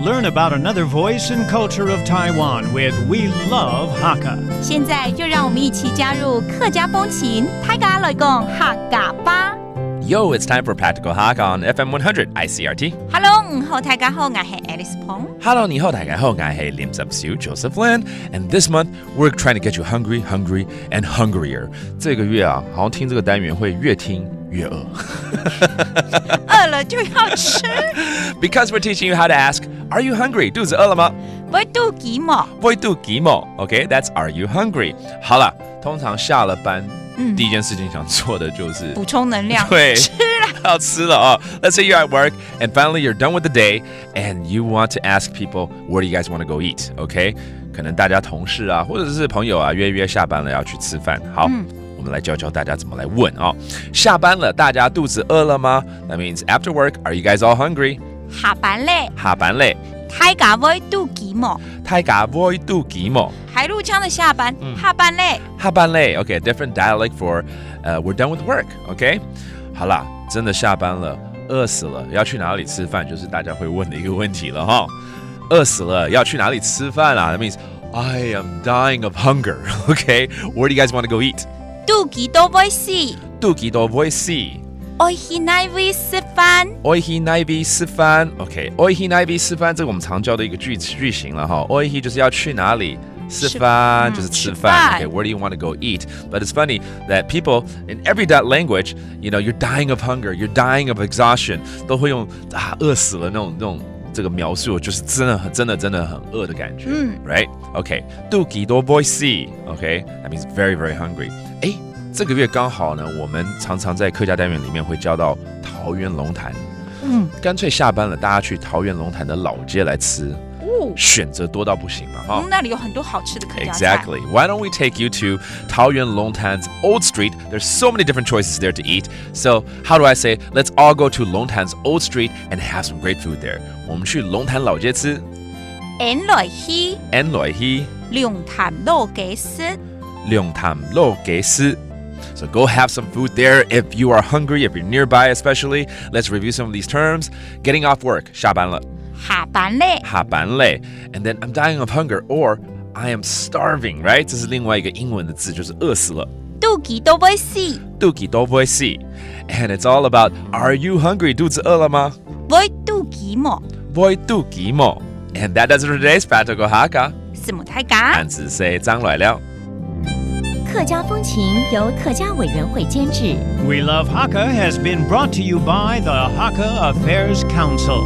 learn about another voice and culture of Taiwan with We Love Hakka. 现在就让我们一起加入客家风情，大家来讲客家吧。Yo, it's time for Practical Hakka on FM 100 ICRT. Hello， 好，大家好，我係 Alice Pong。Hello, 你好，大家好，我係Lim Sub-Siu Joseph Lin. And this month, we're trying to get you hungry, and hungrier. 这个月啊，好像听这个单元会越听越饿。饿了就要吃。Because we're teaching you how to ask, Are you hungry? 肚子饿了吗？胃肚餓冇？胃肚餓冇 Okay, that's Are you hungry? 好了，通常下了班，第一件事情想做的就是補充能量。对，吃了。要吃了哦。Let's say you're at work and finally you're done with the day and you want to ask people, where do you guys want to go eat? Okay? 可能大家同事啊，或者是朋友啊，约下班了要去吃饭。好，我们来教大家怎么来问哦。下班了，大家肚子饿了吗？ That means after work, are you guys all hungry? 下班咧。下班咧。大家胃肚餓冇？大家胃肚餓冇？海陸腔的下班，下班咧。下班咧。Okay, different dialect for we're done with work. Okay? 好啦，真的下班了，饿死了，要去哪里吃饭？就是大家会问的一个问题了哈。饿死了，要去哪里吃饭啊？ That means I am dying of hunger. Okay, where do you guys want to go eat? 肚餓都會死。肚餓都會死。我去哪位吃飯？我去哪邊吃飯 ？OK， 我去哪邊吃飯，這個我們常教的一個句型了哈。我去就是要去哪裡吃飯，就是吃飯。Okay, where do you want to go eat? But it's funny that people in every language, you know, you're dying of hunger, you're dying of exhaustion, 都會用餓死了那種這個描述，就是真的很餓的感覺。Right? Okay, 肚餓都會死 Okay, that means very, very hungry. 這個月剛好呢，我們常常在客家單元裡面會教到桃園龍潭。乾脆下班了，大家去桃園龍潭的老街來吃。選擇多到不行嘛，哈。那裡有很多好吃的客家菜。Exactly. Why don't we take you to Taoyuan Longtan's Old Street? There's so many different choices there to eat. So how do I say? Let's all go to Longtan's Old Street and have some great food there. 我們去龍潭老街吃。N 來去。N 來去。龍潭老街吃。龍潭老街吃。So go have some food there if you are hungry, if you're nearby especially. Let's review some of these terms. Getting off work, 下班了。下班咧。下班咧。And then I'm dying of hunger or I am starving, right? 这是另外一个英文的字，就是饿死了。肚餓都會死。肚餓都會死。And it's all about, are you hungry? 肚子餓了嗎？胃肚餓冇？胃肚餓冇？ And that does it for today's Practical Hakka. 是母太家。漢字係張來了。客家風情由客家委員會監製。 We Love Hakka has been brought to you by the Hakka Affairs Council.